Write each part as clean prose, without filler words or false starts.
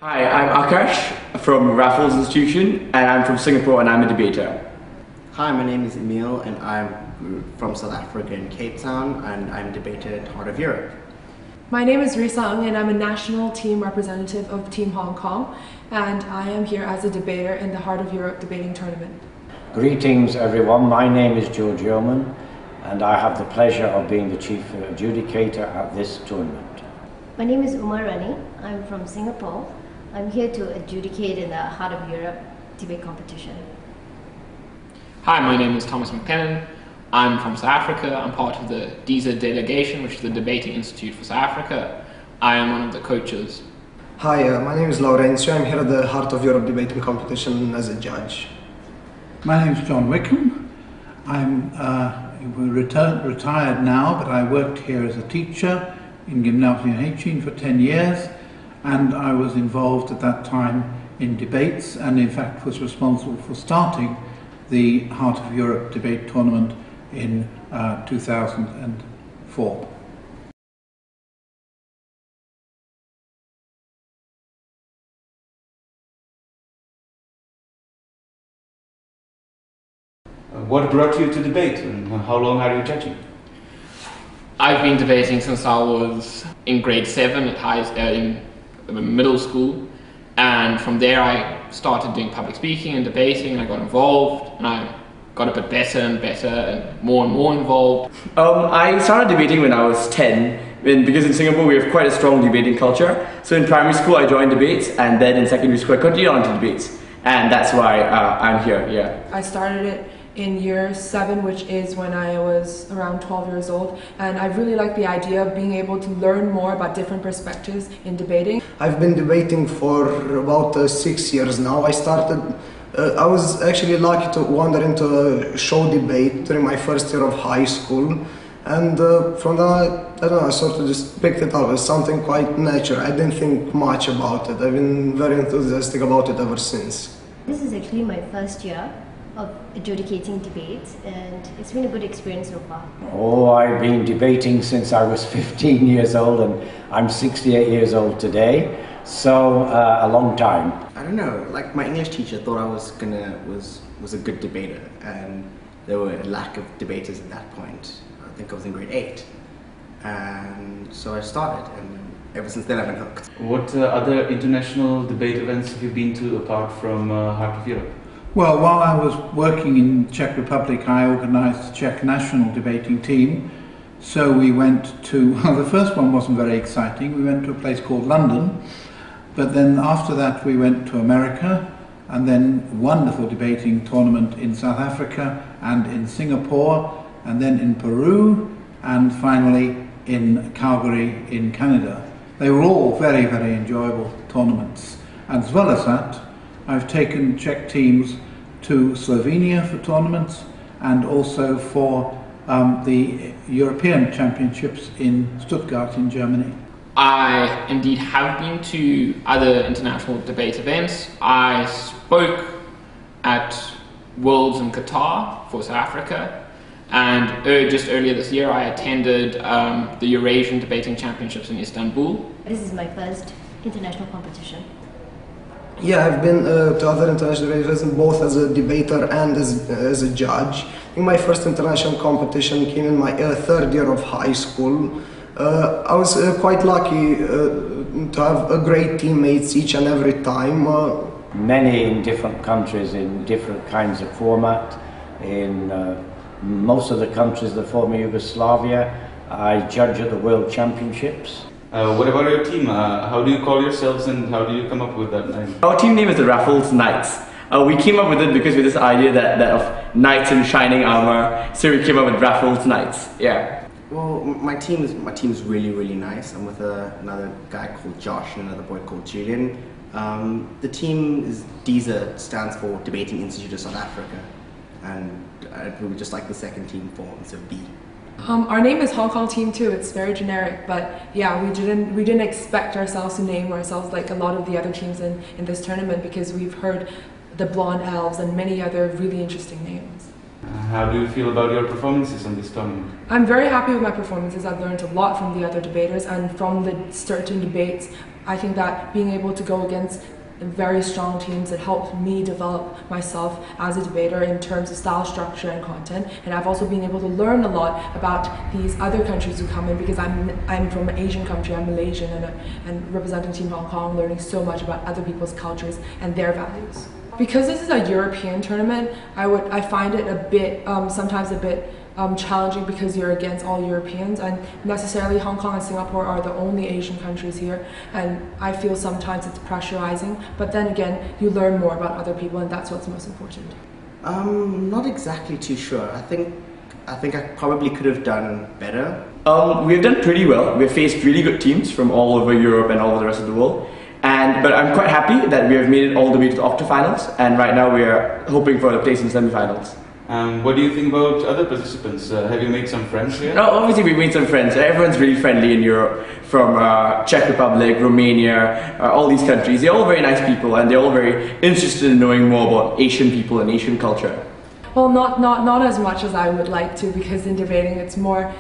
Hi, I'm Akash from Raffles Institution, and I'm from Singapore, and I'm a debater. Hi, my name is Emil, and I'm from South Africa in Cape Town, and I'm a debater at Heart of Europe. My name is Režný, and I'm a national team representative of Team Hong Kong, and I am here as a debater in the Heart of Europe debating tournament. Greetings everyone, my name is George Yeoman, and I have the pleasure of being the chief adjudicator at this tournament. My name is Umar Rani, I'm from Singapore. I'm here to adjudicate in the Heart of Europe debate competition. Hi, my name is Thomas McKinnon. I'm from South Africa. I'm part of the DISA delegation, which is the Debating Institute for South Africa. I am one of the coaches. Hi, my name is Laurencio. I'm here at the Heart of Europe debating competition as a judge. My name is John Wickham. I'm retired now, but I worked here as a teacher in Gymnasium Hätschin for 10 years. And I was involved at that time in debates, and in fact was responsible for starting the Heart of Europe debate tournament in 2004. What brought you to debate, and how long are you judging? I've been debating since I was in grade 7 at in middle school, and from there I started doing public speaking and debating, and I got involved, and I got a bit better and better and more involved. I started debating when I was 10, because in Singapore we have quite a strong debating culture. So in primary school I joined debates, and then in secondary school I continued on to debates, and that's why I'm here. Yeah. I started it in year 7, which is when I was around 12 years old, and I really like the idea of being able to learn more about different perspectives in debating. I've been debating for about 6 years now. I was actually lucky to wander into a show debate during my first year of high school, and from that, I don't know, I sort of just picked it up as something quite natural. I didn't think much about it. I've been very enthusiastic about it ever since. This is actually my first year of adjudicating debates, and it's been a good experience so far. Oh, I've been debating since I was 15 years old, and I'm 68 years old today, so a long time. I don't know, like my English teacher thought I was a good debater, and there were a lack of debaters at that point. I think I was in grade 8, and so I started, and ever since then I've been hooked. What other international debate events have you been to apart from Heart of Europe? Well, while I was working in Czech Republic, I organised the Czech national debating team. So we went to, well, the first one wasn't very exciting. We went to a place called London, but then after that we went to America, and then a wonderful debating tournament in South Africa and in Singapore, and then in Peru, and finally in Calgary in Canada. They were all very, very enjoyable tournaments. And as well as that, I've taken Czech teams to Slovenia for tournaments, and also for the European Championships in Stuttgart in Germany. I indeed have been to other international debate events. I spoke at Worlds in Qatar for South Africa, and just earlier this year I attended the Eurasian Debating Championships in Istanbul. This is my first international competition. Yeah, I've been to other international debates, both as a debater and as a judge. I think my first international competition came in my 3rd year of high school. I was quite lucky to have great teammates each and every time. Many in different countries, in different kinds of format. In most of the countries of the former Yugoslavia, I judge at the World Championships. What about your team? How do you call yourselves, and how do you come up with that name? Our team name is the Raffles Knights. We came up with it because with this idea that of knights in shining armor, so we came up with Raffles Knights. Yeah. Well, my team is really nice. I'm with another guy called Josh and another boy called Julian. The team is DISA, stands for Debating Institute of South Africa, and we were just like the second team form, so B. Our name is Hong Kong Team too. It's very generic, but yeah, we didn't expect ourselves to name ourselves like a lot of the other teams in this tournament, because we've heard the Blonde Elves and many other really interesting names. How do you feel about your performances on this tournament? I'm very happy with my performances. I've learned a lot from the other debaters, and from the certain debates I think that being able to go against very strong teams, it helped me develop myself as a debater in terms of style, structure and content, and I've also been able to learn a lot about these other countries who come in, because I'm from an Asian country, I'm Malaysian, and representing Team Hong Kong, learning so much about other people's cultures and their values. Because this is a European tournament, I find it a bit, sometimes a bit challenging, because you're against all Europeans, and necessarily Hong Kong and Singapore are the only Asian countries here, and I feel sometimes it's pressurizing, but then again you learn more about other people, and that's what's most important. Not exactly too sure. I think I probably could have done better. We've done pretty well. We've faced really good teams from all over Europe and all over the rest of the world. But I'm quite happy that we have made it all the way to the octafinals, and right now we are hoping for a place in the semi-finals. What do you think about other participants? Have you made some friends here? No, obviously we made some friends. Everyone's really friendly in Europe, from Czech Republic, Romania, all these countries. They're all very nice people, and they're all very interested in knowing more about Asian people and Asian culture. Well, not as much as I would like to, because in debating it's very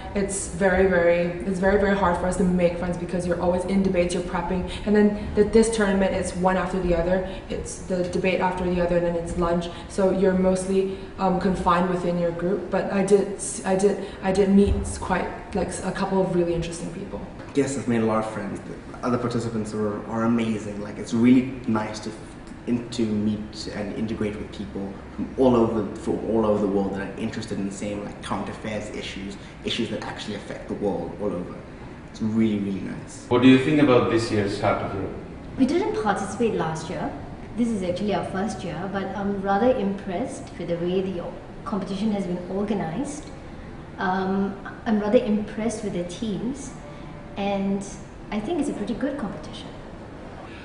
hard for us to make friends, because you're always in debates, you're prepping, and then this tournament it's one after the other. It's the debate after the other, and then it's lunch. So you're mostly confined within your group. But I did meet quite a couple of really interesting people. Yes, I've made a lot of friends. The other participants are amazing. It's really nice to meet and integrate with people from all over the world that are interested in the same current affairs issues that actually affect the world all over. It's really, really nice. What do you think about this year's Heart of Europe? We didn't participate last year. This is actually our first year, but I'm rather impressed with the way the competition has been organized. I'm rather impressed with the teams, and I think it's a pretty good competition.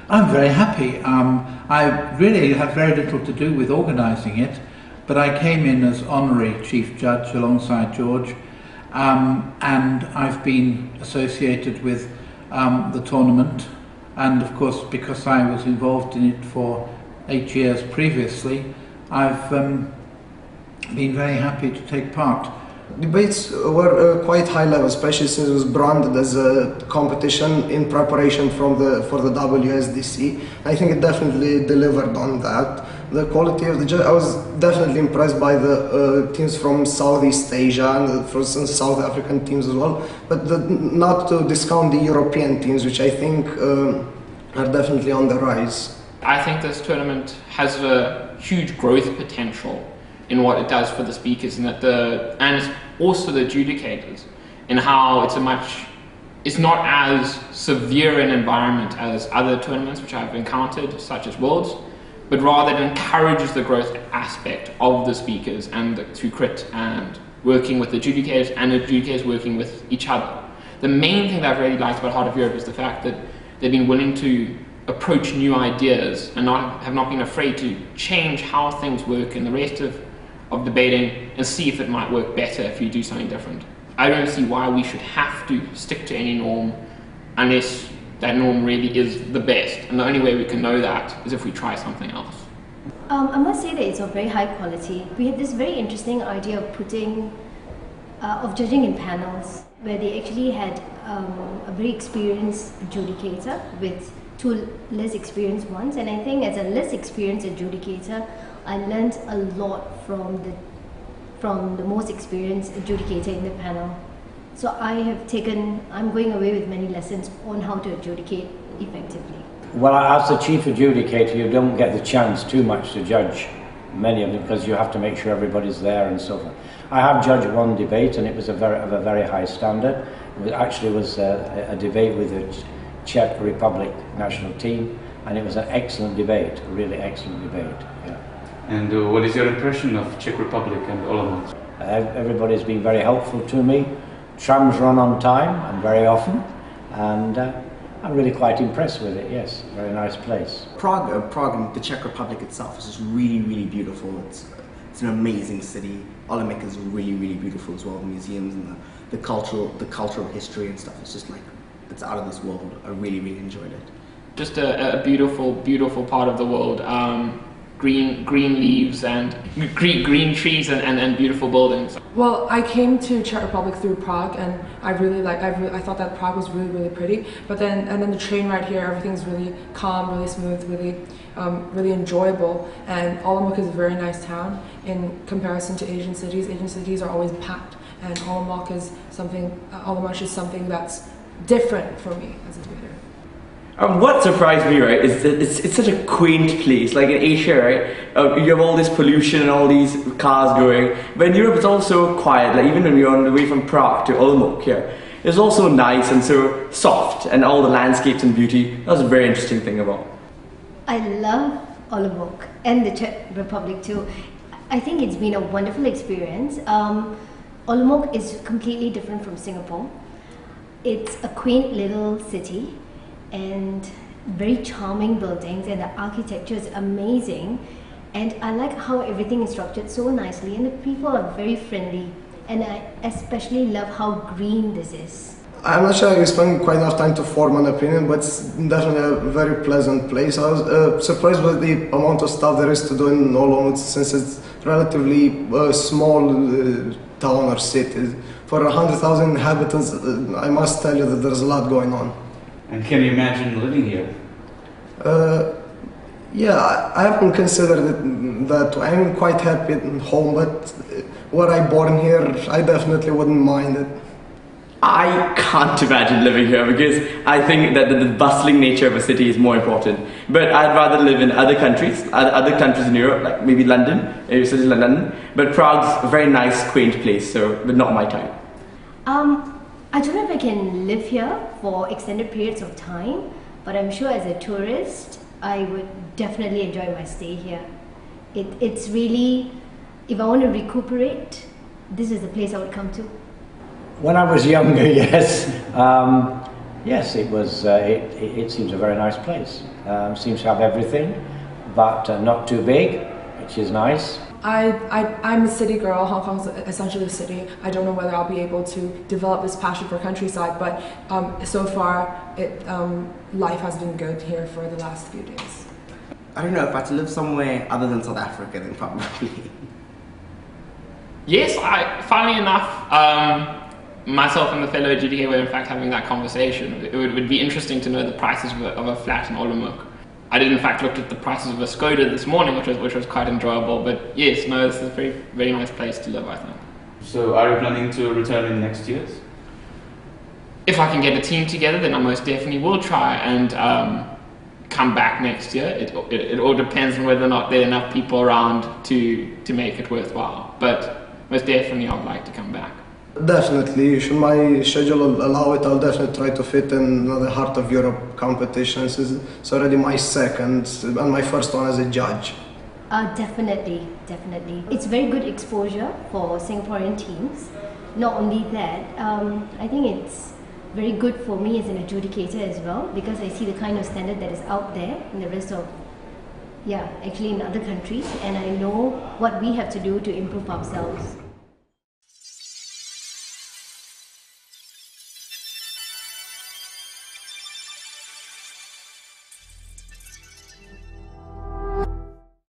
I'm very happy. I really had very little to do with organising it, but I came in as honorary chief judge alongside George, and I've been associated with the tournament, and of course because I was involved in it for 8 years previously, I've been very happy to take part. Debates were quite high level, especially since it was branded as a competition in preparation for the WSDC. I think it definitely delivered on that. The quality of the judge, I was definitely impressed by the teams from Southeast Asia and for some South African teams as well, but not to discount the European teams, which I think are definitely on the rise. I think this tournament has a huge growth potential in what it does for the speakers, and and also the adjudicators, in how it's not as severe an environment as other tournaments which I've encountered, such as Worlds, but rather it encourages the growth aspect of the speakers and through crit and working with the adjudicators and adjudicators working with each other. The main thing that I've really liked about Heart of Europe is the fact that they've been willing to approach new ideas and have not been afraid to change how things work in the rest of debating and see if it might work better if you do something different. I don't see why we should have to stick to any norm unless that norm really is the best, and the only way we can know that is if we try something else. I must say that it's of very high quality. We had this very interesting idea of judging in panels, where they actually had a very experienced adjudicator with two less experienced ones, and I think as a less experienced adjudicator, I learned a lot from the most experienced adjudicator in the panel. So I'm going away with many lessons on how to adjudicate effectively. Well, as the chief adjudicator, you don't get the chance too much to judge many of them, because you have to make sure everybody's there and so forth. I have judged one debate, and it was of a very high standard. It actually was a debate with the Czech Republic national team, and it was an excellent debate, a really excellent debate. Yeah. And what is your impression of Czech Republic and Olomouc? Everybody's been very helpful to me. Trams run on time and very often, and I'm really quite impressed with it. Yes, very nice place. Prague, the Czech Republic itself is just really, really beautiful. It's an amazing city. Olomouc is really, really beautiful as well. The museums and the cultural history and stuff. It's just it's out of this world. I really, really enjoyed it. Just a beautiful, beautiful part of the world. green leaves and green trees and beautiful buildings. Well, I came to Czech Republic through Prague, and I thought that Prague was really pretty. But then the train ride here, everything's really calm, really smooth, really enjoyable. And Olomouc is a very nice town in comparison to Asian cities. Asian cities are always packed, and Olomouc is something that's different for me as a debater. What surprised me, right, is that it's such a quaint place. Like in Asia, right, you have all this pollution and all these cars going, but in Europe it's also quiet. Like even when you're on the way from Prague to Olomouc here, it's also nice and so soft, and all the landscapes and beauty. That was a very interesting thing about it. I love Olomouc and the Czech Republic too. I think it's been a wonderful experience. Olomouc is completely different from Singapore. It's a quaint little city and very charming buildings, and the architecture is amazing, and I like how everything is structured so nicely, and the people are very friendly, and I especially love how green this is. I'm not sure I spent quite enough time to form an opinion, but it's definitely a very pleasant place. I was surprised with the amount of stuff there is to do in Olomouc, since it's relatively small town or city. For 100,000 inhabitants, I must tell you that there's a lot going on. And can you imagine living here? Yeah, I haven't considered it that way. I'm quite happy at home, but were I born here, I definitely wouldn't mind it. I can't imagine living here because I think that the bustling nature of a city is more important. But I'd rather live in other countries in Europe, like maybe London, maybe cities like London. But Prague's a very nice, quaint place, but not my type. I don't know if I can live here for extended periods of time, but I'm sure as a tourist, I would definitely enjoy my stay here. It's really, if I want to recuperate, this is the place I would come to. When I was younger, yes. Yes, it was. It seems a very nice place. Seems to have everything, but not too big, which is nice. I'm a city girl. Hong Kong's essentially a city. I don't know whether I'll be able to develop this passion for countryside, but so far, life has been good here for the last few days. I don't know, if I had to live somewhere other than South Africa, then probably. Yes, funnily enough, myself and the fellow GDK were in fact having that conversation. It would be interesting to know the prices of a flat in Olomouc. I did in fact look at the prices of a Skoda this morning, which was quite enjoyable. But yes, no, it's a very nice place to live, I think. So are you planning to return in next years? If I can get a team together, then I most definitely will try and come back next year. It all depends on whether or not there are enough people around to make it worthwhile. But most definitely I would like to come back. Definitely, should my schedule allow it, I'll definitely try to fit in the Heart of Europe competitions. It's already my second and my first one as a judge. Definitely. It's very good exposure for Singaporean teams. Not only that, I think it's very good for me as an adjudicator as well, because I see the kind of standard that is out there in the rest of, actually in other countries, and I know what we have to do to improve ourselves.